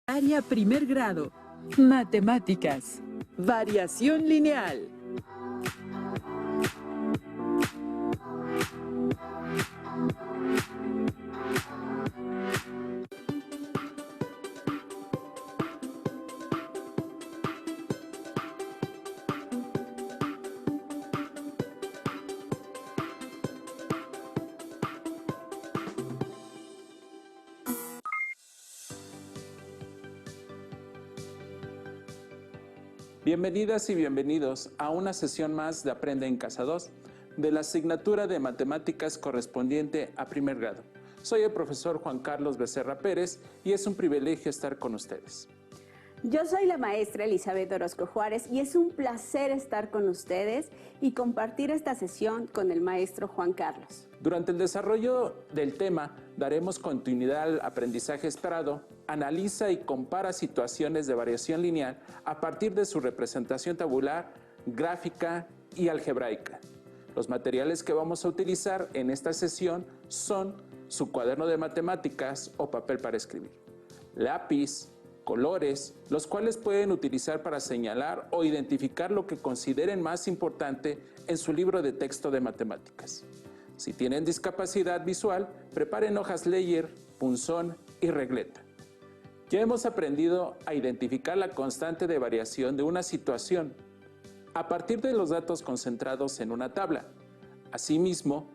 Área primer grado. Matemáticas. Variación lineal. Bienvenidas y bienvenidos a una sesión más de Aprende en Casa 2 de la asignatura de Matemáticas correspondiente a primer grado. Soy el profesor Juan Carlos Becerra Pérez y es un privilegio estar con ustedes. Yo soy la maestra Elizabeth Orozco Juárez y es un placer estar con ustedes y compartir esta sesión con el maestro Juan Carlos. Durante el desarrollo del tema daremos continuidad al aprendizaje esperado, analiza y compara situaciones de variación lineal a partir de su representación tabular, gráfica y algebraica. Los materiales que vamos a utilizar en esta sesión son su cuaderno de matemáticas o papel para escribir, lápiz, colores, los cuales pueden utilizar para señalar o identificar lo que consideren más importante en su libro de texto de matemáticas. Si tienen discapacidad visual, preparen hojas Leyer, punzón y regleta. Ya hemos aprendido a identificar la constante de variación de una situación a partir de los datos concentrados en una tabla. Asimismo,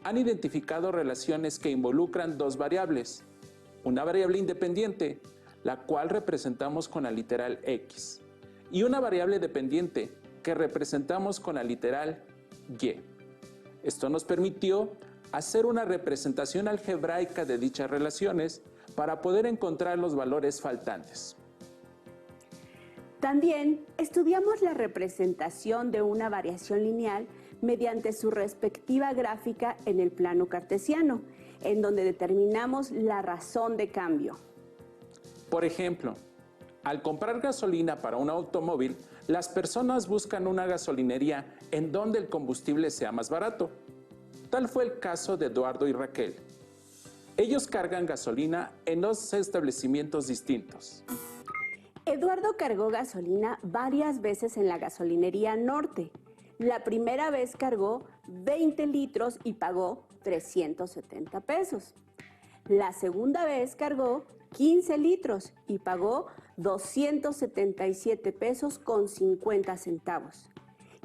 han identificado relaciones que involucran dos variables, una variable independiente, la cual representamos con la literal X, y una variable dependiente que representamos con la literal Y. Esto nos permitió hacer una representación algebraica de dichas relaciones para poder encontrar los valores faltantes. También estudiamos la representación de una variación lineal mediante su respectiva gráfica en el plano cartesiano, en donde determinamos la razón de cambio. Por ejemplo, al comprar gasolina para un automóvil, las personas buscan una gasolinería en donde el combustible sea más barato. Tal fue el caso de Eduardo y Raquel. Ellos cargan gasolina en dos establecimientos distintos. Eduardo cargó gasolina varias veces en la gasolinería Norte. La primera vez cargó 20 litros y pagó 370 pesos. La segunda vez cargó 15 litros y pagó 277 pesos con 50 centavos.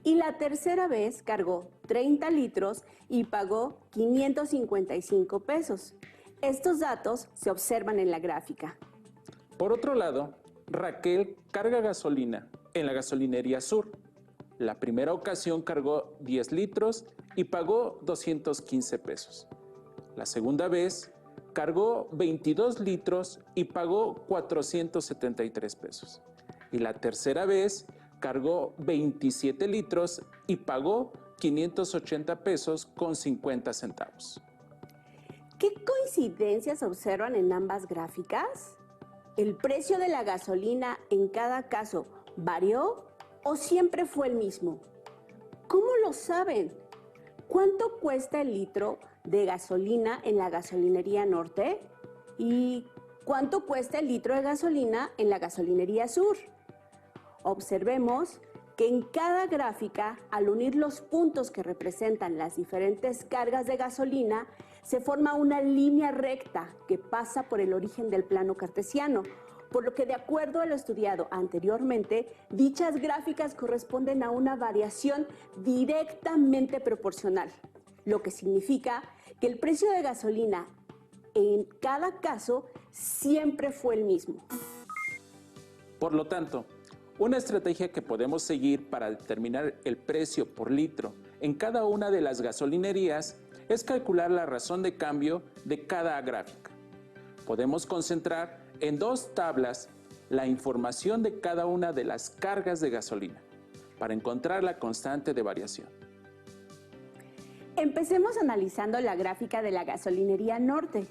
Y la tercera vez cargó 30 litros y pagó 555 pesos. Estos datos se observan en la gráfica. Por otro lado, Raquel carga gasolina en la gasolinería Sur. La primera ocasión cargó 10 litros y pagó 215 pesos. La segunda vez cargó 22 litros y pagó 473 pesos. Y la tercera vez cargó 27 litros y pagó 580 pesos con 50 centavos. ¿Qué coincidencias observan en ambas gráficas? ¿El precio de la gasolina en cada caso varió o siempre fue el mismo? ¿Cómo lo saben? ¿Cuánto cuesta el litro de gasolina en la gasolinería Norte? ¿Y cuánto cuesta el litro de gasolina en la gasolinería Sur? Observemos que en cada gráfica, al unir los puntos que representan las diferentes cargas de gasolina, se forma una línea recta que pasa por el origen del plano cartesiano, por lo que de acuerdo a lo estudiado anteriormente, dichas gráficas corresponden a una variación directamente proporcional, lo que significa que el precio de gasolina en cada caso siempre fue el mismo. Por lo tanto, una estrategia que podemos seguir para determinar el precio por litro en cada una de las gasolinerías es calcular la razón de cambio de cada gráfica. Podemos concentrar en dos tablas la información de cada una de las cargas de gasolina para encontrar la constante de variación. Empecemos analizando la gráfica de la gasolinería Norte.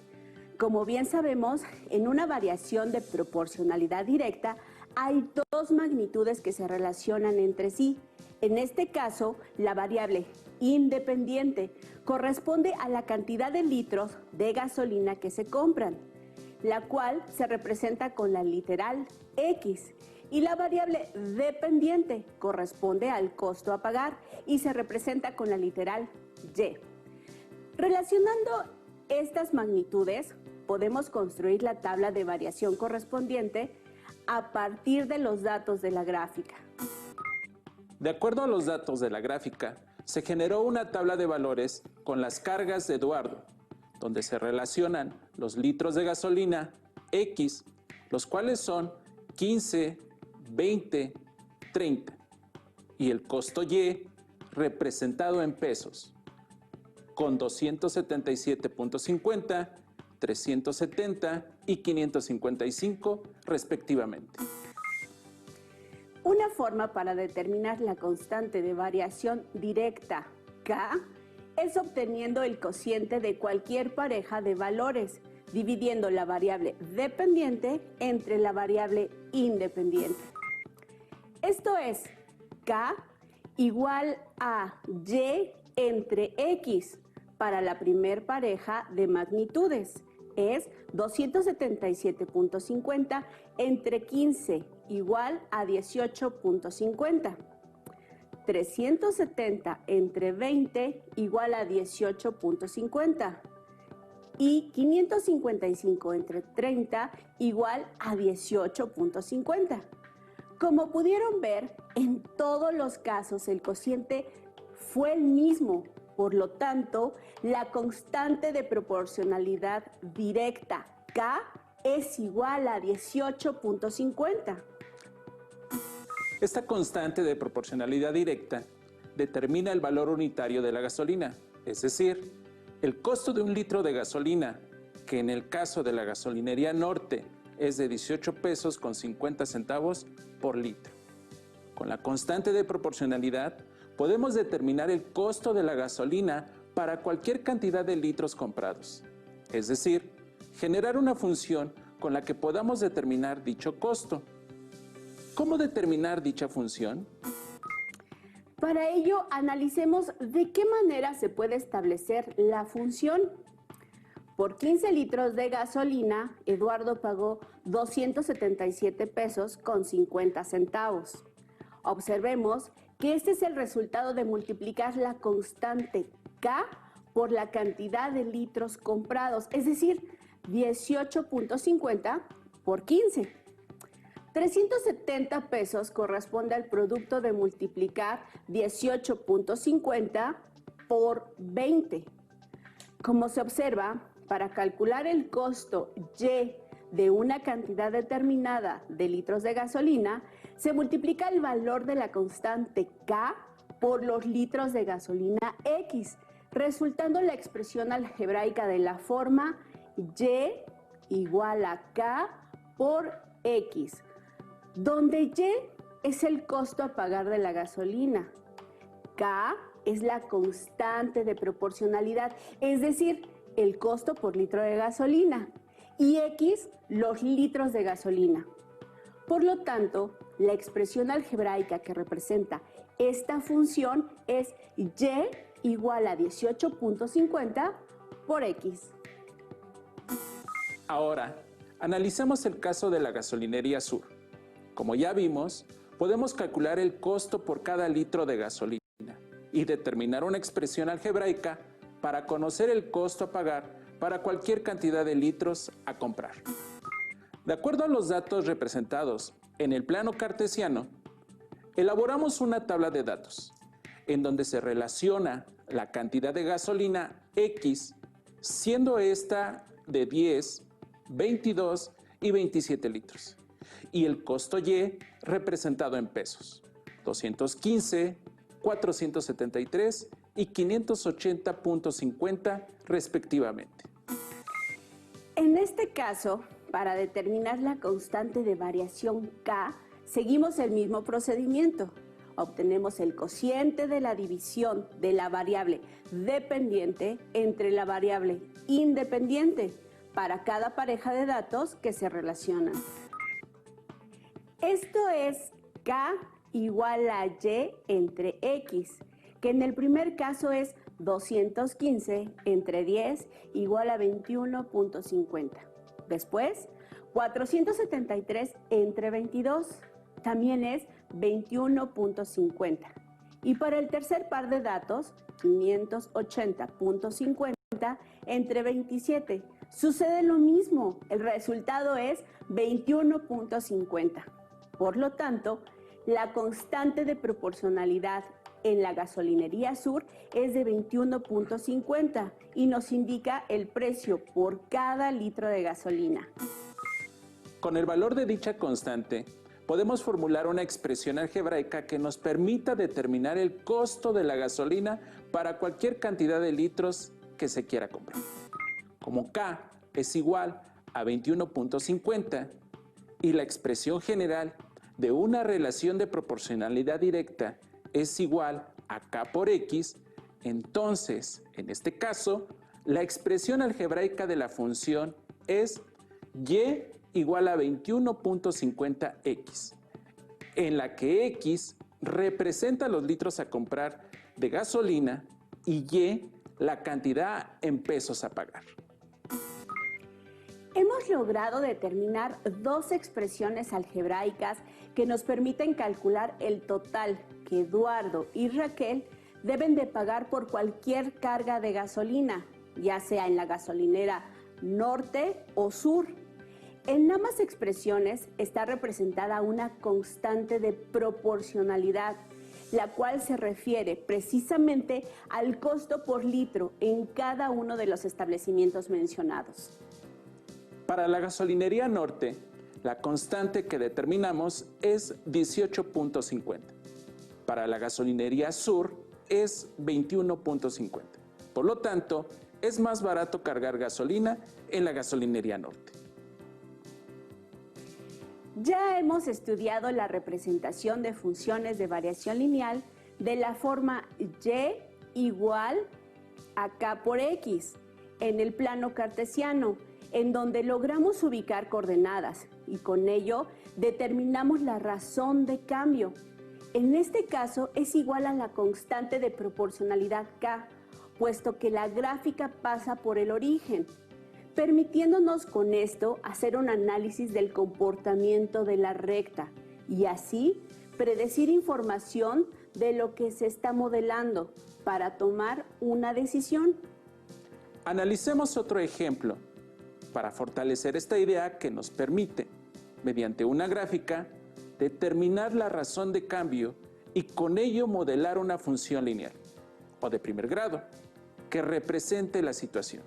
Como bien sabemos, en una variación de proporcionalidad directa hay dos magnitudes que se relacionan entre sí. En este caso, la variable independiente corresponde a la cantidad de litros de gasolina que se compran. la cual se representa con la literal X, y la variable dependiente corresponde al costo a pagar y se representa con la literal Y. Relacionando estas magnitudes, podemos construir la tabla de variación correspondiente a partir de los datos de la gráfica. De acuerdo a los datos de la gráfica, se generó una tabla de valores con las cargas de Eduardo, donde se relacionan los litros de gasolina X, los cuales son 15, 20, 30, y el costo Y representado en pesos, con 277.50, 370 y 555 respectivamente. Una forma para determinar la constante de variación directa K es obteniendo el cociente de cualquier pareja de valores, dividiendo la variable dependiente entre la variable independiente. Esto es K igual a Y entre X para la primer pareja de magnitudes. Es 277.50 entre 15 igual a 18.50. 370 entre 20 igual a 18.50. Y 555 entre 30 igual a 18.50. Como pudieron ver, en todos los casos el cociente fue el mismo. Por lo tanto, la constante de proporcionalidad directa K es igual a 18.50. Esta constante de proporcionalidad directa determina el valor unitario de la gasolina, es decir, el costo de un litro de gasolina, que en el caso de la gasolinería Norte es de 18 pesos con 50 centavos por litro. Con la constante de proporcionalidad podemos determinar el costo de la gasolina para cualquier cantidad de litros comprados, es decir, generar una función con la que podamos determinar dicho costo. ¿Cómo determinar dicha función? Para ello, analicemos de qué manera se puede establecer la función. Por 15 litros de gasolina, Eduardo pagó 277 pesos con 50 centavos. Observemos que este es el resultado de multiplicar la constante K por la cantidad de litros comprados, es decir, 18.50 por 15. 370 pesos corresponde al producto de multiplicar 18.50 por 20. Como se observa, para calcular el costo Y de una cantidad determinada de litros de gasolina, se multiplica el valor de la constante K por los litros de gasolina X, resultando la expresión algebraica de la forma Y igual a K por X, donde Y es el costo a pagar de la gasolina, K es la constante de proporcionalidad, es decir, el costo por litro de gasolina, y X los litros de gasolina. Por lo tanto, la expresión algebraica que representa esta función es Y igual a 18.50 por X. Ahora, analicemos el caso de la gasolinería Sur. Como ya vimos, podemos calcular el costo por cada litro de gasolina y determinar una expresión algebraica para conocer el costo a pagar para cualquier cantidad de litros a comprar. De acuerdo a los datos representados en el plano cartesiano, elaboramos una tabla de datos en donde se relaciona la cantidad de gasolina X, siendo esta de 10, 22 y 27 litros, y el costo Y representado en pesos, 215, 473 y 580.50 respectivamente. En este caso, para determinar la constante de variación K, seguimos el mismo procedimiento. Obtenemos el cociente de la división de la variable dependiente entre la variable independiente para cada pareja de datos que se relacionan. Esto es K igual a Y entre X, que en el primer caso es 215 entre 10 igual a 21.50. Después, 473 entre 22 también es 21.50. Y para el tercer par de datos, 580.50 entre 27. Sucede lo mismo, el resultado es 21.50. Por lo tanto, la constante de proporcionalidad en la gasolinería Sur es de 21.50 y nos indica el precio por cada litro de gasolina. Con el valor de dicha constante, podemos formular una expresión algebraica que nos permita determinar el costo de la gasolina para cualquier cantidad de litros que se quiera comprar. Como K es igual a 21.50 y la expresión general de una relación de proporcionalidad directa es igual a K por X, entonces, en este caso, la expresión algebraica de la función es Y igual a 21.50x, en la que x representa los litros a comprar de gasolina y y la cantidad en pesos a pagar. Hemos logrado determinar dos expresiones algebraicas que nos permiten calcular el total que Eduardo y Raquel deben de pagar por cualquier carga de gasolina, ya sea en la gasolinera norte o sur. En ambas expresiones está representada una constante de proporcionalidad, la cual se refiere precisamente al costo por litro en cada uno de los establecimientos mencionados. Para la gasolinería norte, la constante que determinamos es 18.50. Para la gasolinería sur es 21.50. Por lo tanto, es más barato cargar gasolina en la gasolinería norte. Ya hemos estudiado la representación de funciones de variación lineal de la forma y igual a k por x en el plano cartesiano, en donde logramos ubicar coordenadas y con ello determinamos la razón de cambio. En este caso es igual a la constante de proporcionalidad k, puesto que la gráfica pasa por el origen, permitiéndonos con esto hacer un análisis del comportamiento de la recta y así predecir información de lo que se está modelando para tomar una decisión. Analicemos otro ejemplo para fortalecer esta idea que nos permite, mediante una gráfica, determinar la razón de cambio y con ello modelar una función lineal o de primer grado que represente la situación.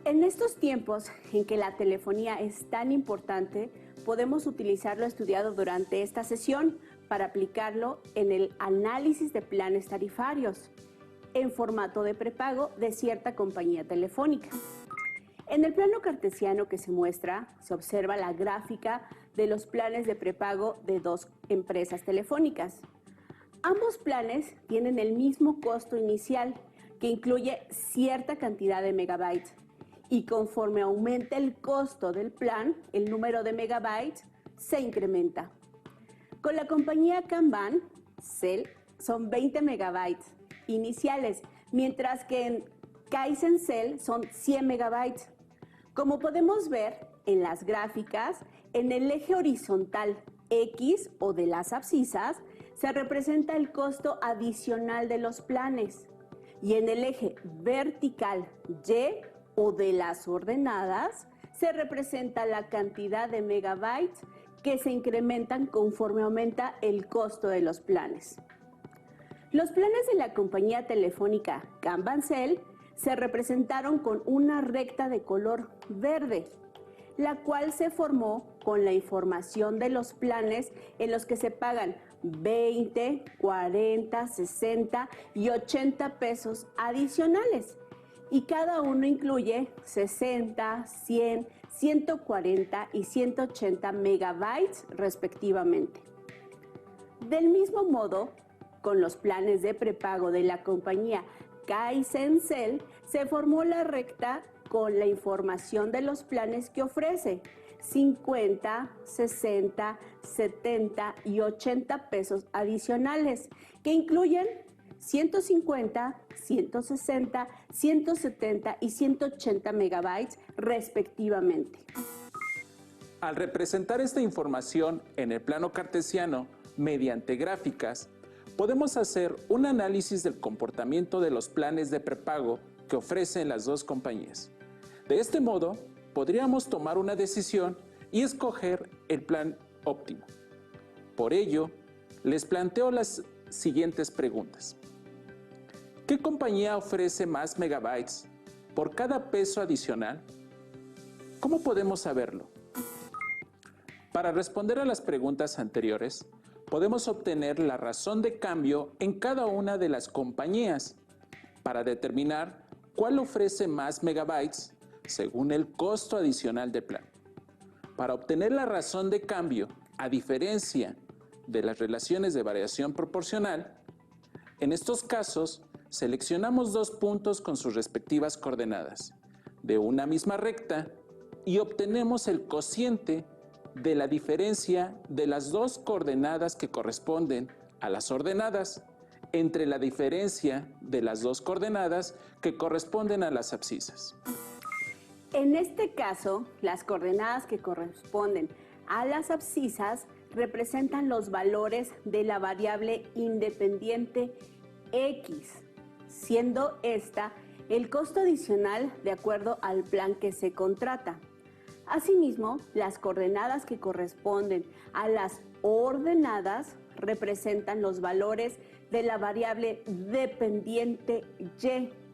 En estos tiempos en que la telefonía es tan importante, podemos utilizar lo estudiado durante esta sesión para aplicarlo en el análisis de planes tarifarios en formato de prepago de cierta compañía telefónica. En el plano cartesiano que se muestra, se observa la gráfica de los planes de prepago de dos empresas telefónicas. Ambos planes tienen el mismo costo inicial, que incluye cierta cantidad de megabytes, y conforme aumenta el costo del plan, el número de megabytes se incrementa. Con la compañía Kanban, Cell, son 20 megabytes iniciales, mientras que en Kaizen-Cell son 100 megabytes. Como podemos ver en las gráficas, en el eje horizontal X o de las abscisas se representa el costo adicional de los planes y en el eje vertical Y o de las ordenadas se representa la cantidad de megabytes que se incrementan conforme aumenta el costo de los planes. Los planes de la compañía telefónica Kanban-Cell se representaron con una recta de color verde, la cual se formó con la información de los planes en los que se pagan 20, 40, 60 y 80 pesos adicionales. Y cada uno incluye 60, 100, 140 y 180 megabytes respectivamente. Del mismo modo, con los planes de prepago de la compañía Kaizen-Cell se formó la recta con la información de los planes que ofrece 50, 60, 70 y 80 pesos adicionales, que incluyen 150, 160, 170 y 180 megabytes respectivamente. Al representar esta información en el plano cartesiano mediante gráficas, podemos hacer un análisis del comportamiento de los planes de prepago que ofrecen las dos compañías. De este modo, podríamos tomar una decisión y escoger el plan óptimo. Por ello, les planteo las siguientes preguntas. ¿Qué compañía ofrece más megabytes por cada peso adicional? ¿Cómo podemos saberlo? Para responder a las preguntas anteriores, podemos obtener la razón de cambio en cada una de las compañías para determinar cuál ofrece más megabytes según el costo adicional del plan. Para obtener la razón de cambio, a diferencia de las relaciones de variación proporcional, en estos casos seleccionamos dos puntos con sus respectivas coordenadas de una misma recta y obtenemos el cociente de la diferencia de las dos coordenadas que corresponden a las ordenadas entre la diferencia de las dos coordenadas que corresponden a las abscisas. En este caso, las coordenadas que corresponden a las abscisas representan los valores de la variable independiente X, siendo esta el costo adicional de acuerdo al plan que se contrata. Asimismo, las coordenadas que corresponden a las ordenadas representan los valores de la variable dependiente Y,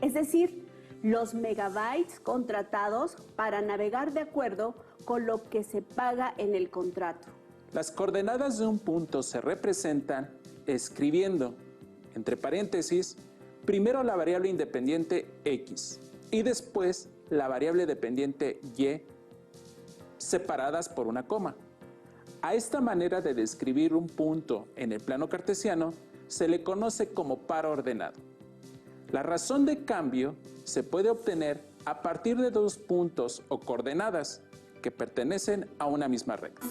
es decir, los megabytes contratados para navegar de acuerdo con lo que se paga en el contrato. Las coordenadas de un punto se representan escribiendo, entre paréntesis, primero la variable independiente X y después la variable dependiente Y separadas por una coma. A esta manera de describir un punto en el plano cartesiano se le conoce como par ordenado. La razón de cambio se puede obtener a partir de dos puntos o coordenadas que pertenecen a una misma recta.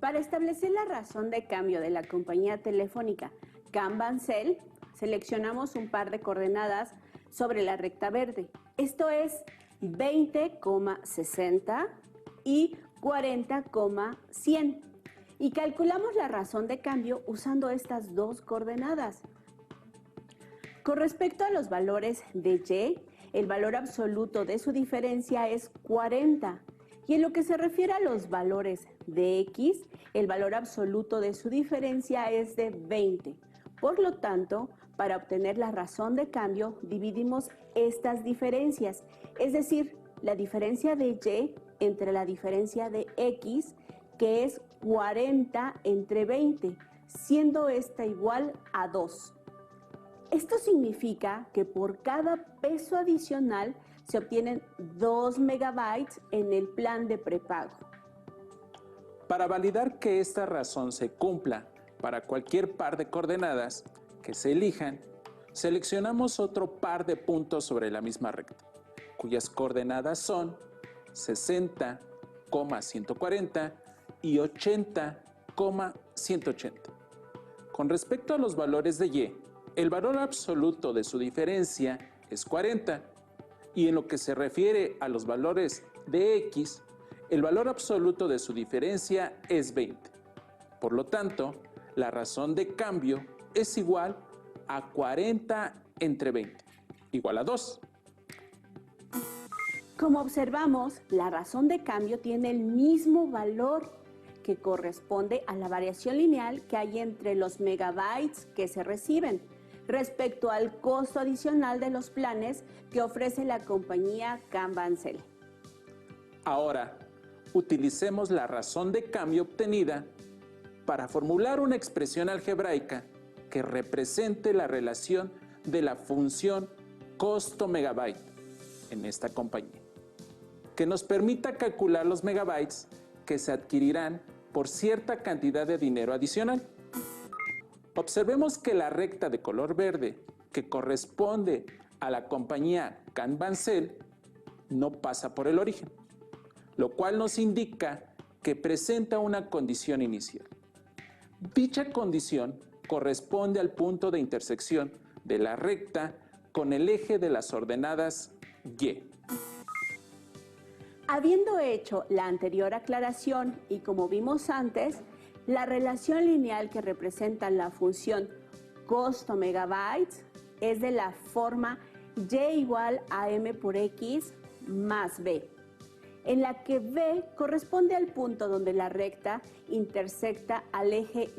Para establecer la razón de cambio de la compañía telefónica Can-Bancel, seleccionamos un par de coordenadas sobre la recta verde. Esto es 20,60 y 40,100. Y calculamos la razón de cambio usando estas dos coordenadas. Con respecto a los valores de Y, el valor absoluto de su diferencia es 40. Y en lo que se refiere a los valores de X, el valor absoluto de su diferencia es de 20. Por lo tanto, para obtener la razón de cambio, dividimos estas diferencias, es decir, la diferencia de Y entre la diferencia de X, que es 40 entre 20, siendo esta igual a 2. Esto significa que por cada peso adicional se obtienen 2 megabytes en el plan de prepago. Para validar que esta razón se cumpla para cualquier par de coordenadas que se elijan, seleccionamos otro par de puntos sobre la misma recta, cuyas coordenadas son 60,140 y 80,180. Con respecto a los valores de Y, el valor absoluto de su diferencia es 40 y en lo que se refiere a los valores de X, el valor absoluto de su diferencia es 20. Por lo tanto, la razón de cambio es igual a 40 entre 20, igual a 2. Como observamos, la razón de cambio tiene el mismo valor que corresponde a la variación lineal que hay entre los megabytes que se reciben respecto al costo adicional de los planes que ofrece la compañía Can-Bancel. Ahora, utilicemos la razón de cambio obtenida para formular una expresión algebraica que represente la relación de la función costo megabyte en esta compañía, que nos permita calcular los megabytes que se adquirirán por cierta cantidad de dinero adicional. Observemos que la recta de color verde, que corresponde a la compañía Can-Bancel, no pasa por el origen, lo cual nos indica que presenta una condición inicial. Dicha condición corresponde al punto de intersección de la recta con el eje de las ordenadas Y. Habiendo hecho la anterior aclaración y como vimos antes, la relación lineal que representa la función costo megabytes es de la forma y igual a m por x más b, en la que b corresponde al punto donde la recta intersecta al eje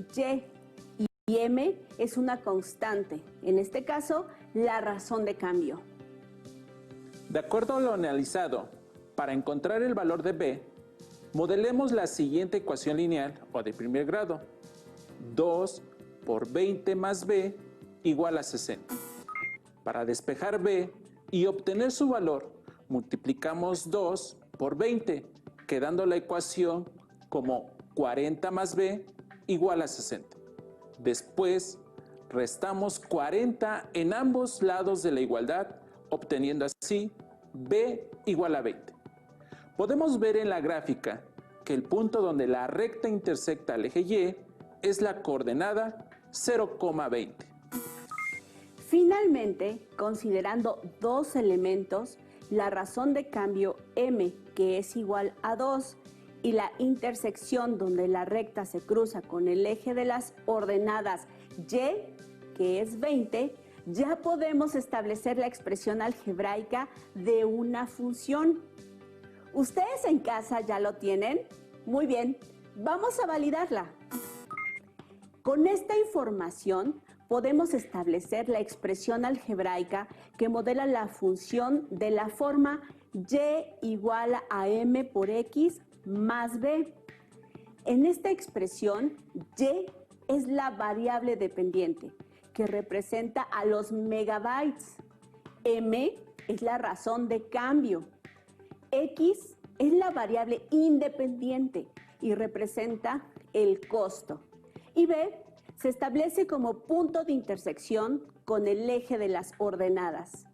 y m es una constante, en este caso la razón de cambio. De acuerdo a lo analizado, para encontrar el valor de b, modelemos la siguiente ecuación lineal o de primer grado. 2 por 20 más b igual a 60. Para despejar b y obtener su valor, multiplicamos 2 por 20, quedando la ecuación como 40 más b igual a 60. Después, restamos 40 en ambos lados de la igualdad, obteniendo así b igual a 20. Podemos ver en la gráfica que el punto donde la recta intersecta al eje Y es la coordenada 0,20. Finalmente, considerando dos elementos, la razón de cambio m, que es igual a 2, y la intersección donde la recta se cruza con el eje de las ordenadas y, que es 20, ya podemos establecer la expresión algebraica de una función. ¿Ustedes en casa ya lo tienen? Muy bien, vamos a validarla. Con esta información podemos establecer la expresión algebraica que modela la función de la forma y igual a m por x más b. En esta expresión, y es la variable dependiente que representa a los megabytes. M es la razón de cambio. X es la variable independiente y representa el costo. Y B se establece como punto de intersección con el eje de las ordenadas.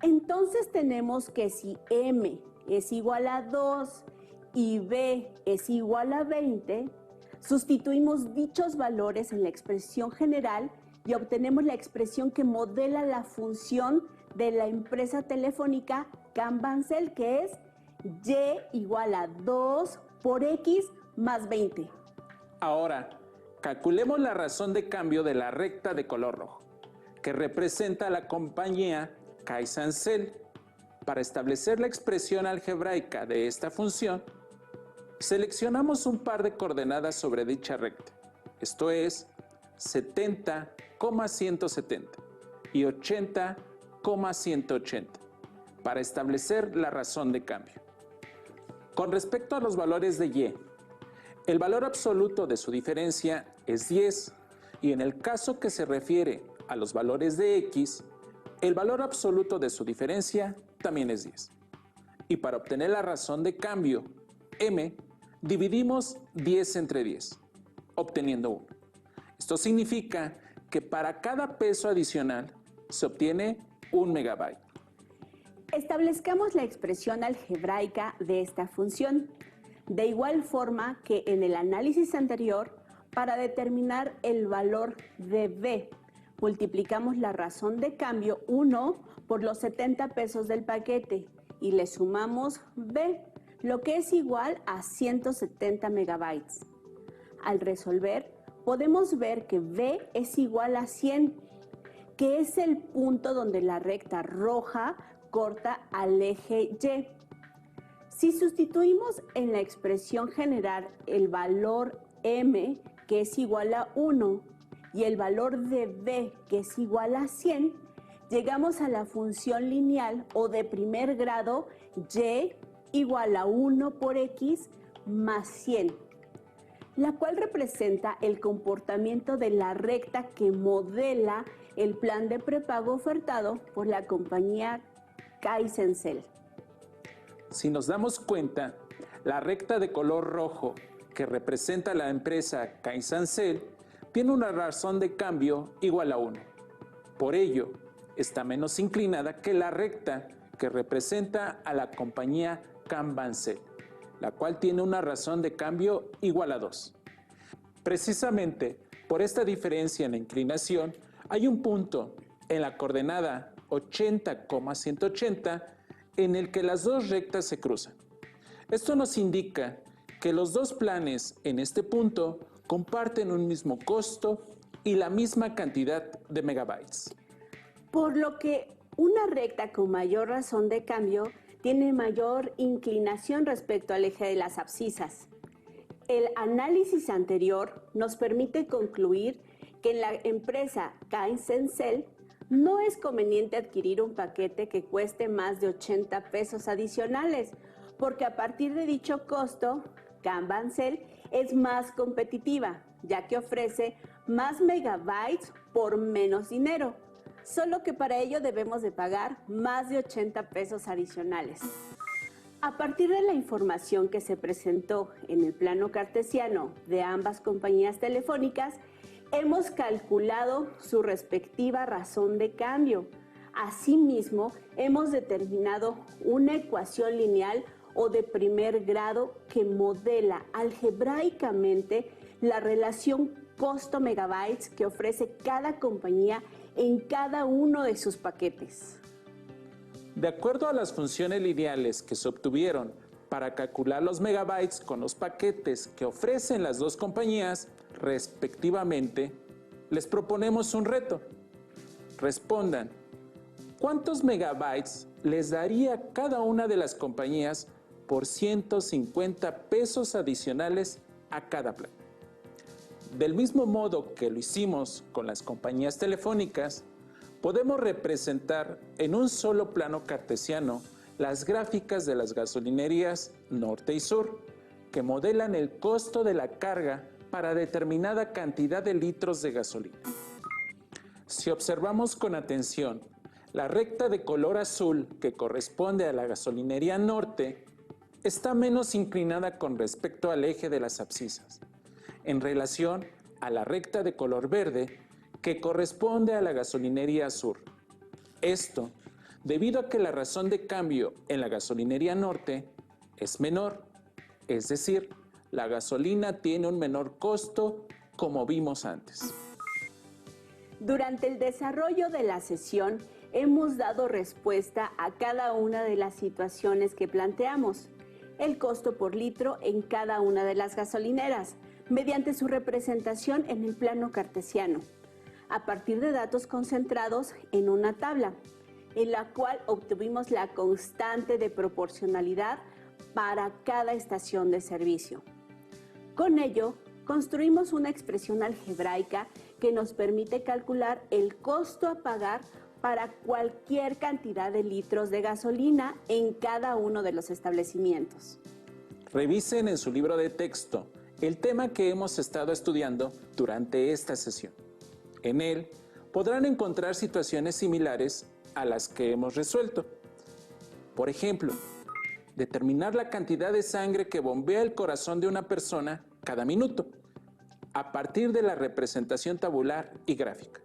Entonces tenemos que si M es igual a 2 y B es igual a 20, sustituimos dichos valores en la expresión general y obtenemos la expresión que modela la función de la empresa telefónica Can-Bancel, que es y igual a 2 por x más 20. Ahora, calculemos la razón de cambio de la recta de color rojo, que representa a la compañía Caizancel. Para establecer la expresión algebraica de esta función, seleccionamos un par de coordenadas sobre dicha recta, esto es 70,170 y 80,180, para establecer la razón de cambio. Con respecto a los valores de y, el valor absoluto de su diferencia es 10 y en el caso que se refiere a los valores de x, el valor absoluto de su diferencia también es 10. Y para obtener la razón de cambio, m, dividimos 10 entre 10, obteniendo 1. Esto significa que para cada peso adicional se obtiene 1 megabyte. Establezcamos la expresión algebraica de esta función, de igual forma que en el análisis anterior, para determinar el valor de b, multiplicamos la razón de cambio 1 por los 70 pesos del paquete y le sumamos b, lo que es igual a 170 megabytes. Al resolver, podemos ver que b es igual a 100, que es el punto donde la recta roja corta al eje Y. Si sustituimos en la expresión general el valor m, que es igual a 1, y el valor de b, que es igual a 100, llegamos a la función lineal o de primer grado y igual a 1 por x más 100, la cual representa el comportamiento de la recta que modela el plan de prepago ofertado por la compañía Caizancel. Si nos damos cuenta, la recta de color rojo que representa la empresa Caizancel tiene una razón de cambio igual a 1. Por ello, está menos inclinada que la recta que representa a la compañía Can-Bancel, la cual tiene una razón de cambio igual a 2. Precisamente, Por esta diferencia en la inclinación, hay un punto en la coordenada 80,180 en el que las dos rectas se cruzan. Esto nos indica que los dos planes en este punto comparten un mismo costo y la misma cantidad de megabytes. Por lo que una recta con mayor razón de cambio tiene mayor inclinación respecto al eje de las abscisas. El análisis anterior nos permite concluir que en la empresa Cain-Sencel no es conveniente adquirir un paquete que cueste más de 80 pesos adicionales, porque a partir de dicho costo, Kanban-Cell es más competitiva, ya que ofrece más megabytes por menos dinero, solo que para ello debemos de pagar más de 80 pesos adicionales. A partir de la información que se presentó en el plano cartesiano de ambas compañías telefónicas, hemos calculado su respectiva razón de cambio. Asimismo, hemos determinado una ecuación lineal o de primer grado que modela algebraicamente la relación costo-megabytes que ofrece cada compañía en cada uno de sus paquetes. De acuerdo a las funciones lineales que se obtuvieron para calcular los megabytes con los paquetes que ofrecen las dos compañías, respectivamente, les proponemos un reto. Respondan, ¿cuántos megabytes les daría cada una de las compañías por 150 pesos adicionales a cada plan? Del mismo modo que lo hicimos con las compañías telefónicas, podemos representar en un solo plano cartesiano las gráficas de las gasolinerías norte y sur, que modelan el costo de la carga para determinada cantidad de litros de gasolina. Si observamos con atención la recta de color azul que corresponde a la gasolinería norte, está menos inclinada con respecto al eje de las abscisas, en relación a la recta de color verde que corresponde a la gasolinería sur. Esto debido a que la razón de cambio en la gasolinería norte es menor, es decir, la gasolina tiene un menor costo, como vimos antes. Durante el desarrollo de la sesión, hemos dado respuesta a cada una de las situaciones que planteamos. El costo por litro en cada una de las gasolineras, mediante su representación en el plano cartesiano, a partir de datos concentrados en una tabla, en la cual obtuvimos la constante de proporcionalidad para cada estación de servicio. Con ello, construimos una expresión algebraica que nos permite calcular el costo a pagar para cualquier cantidad de litros de gasolina en cada uno de los establecimientos. Revisen en su libro de texto el tema que hemos estado estudiando durante esta sesión. En él podrán encontrar situaciones similares a las que hemos resuelto. Por ejemplo, determinar la cantidad de sangre que bombea el corazón de una persona cada minuto, a partir de la representación tabular y gráfica.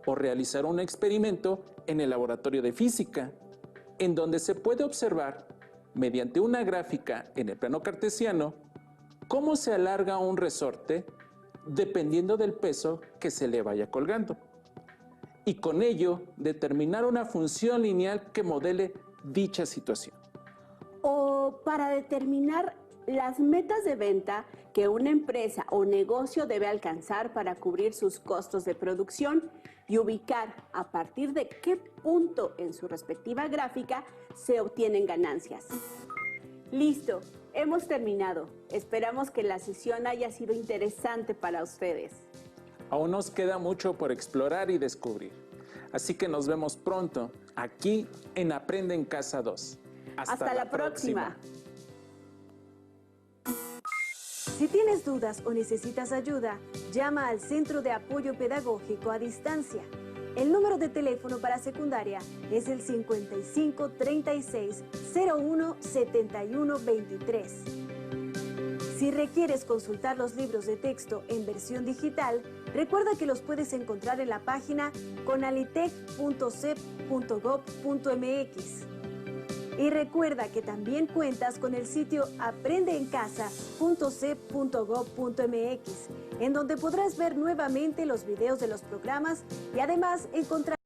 O realizar un experimento en el laboratorio de física, en donde se puede observar, mediante una gráfica en el plano cartesiano, cómo se alarga un resorte dependiendo del peso que se le vaya colgando. Y con ello, determinar una función lineal que modele dicha situación. O para determinar las metas de venta que una empresa o negocio debe alcanzar para cubrir sus costos de producción y ubicar a partir de qué punto en su respectiva gráfica se obtienen ganancias. Listo, hemos terminado. Esperamos que la sesión haya sido interesante para ustedes. Aún nos queda mucho por explorar y descubrir. Así que nos vemos pronto aquí en Aprende en Casa 2. Hasta la próxima. Si tienes dudas o necesitas ayuda, llama al Centro de Apoyo Pedagógico a Distancia. El número de teléfono para secundaria es el 55 36 01 71 23. Si requieres consultar los libros de texto en versión digital, recuerda que los puedes encontrar en la página conalitec.cep.gov.mx. Y recuerda que también cuentas con el sitio aprendeencasa.cep.gov.mx, en donde podrás ver nuevamente los videos de los programas y además encontrar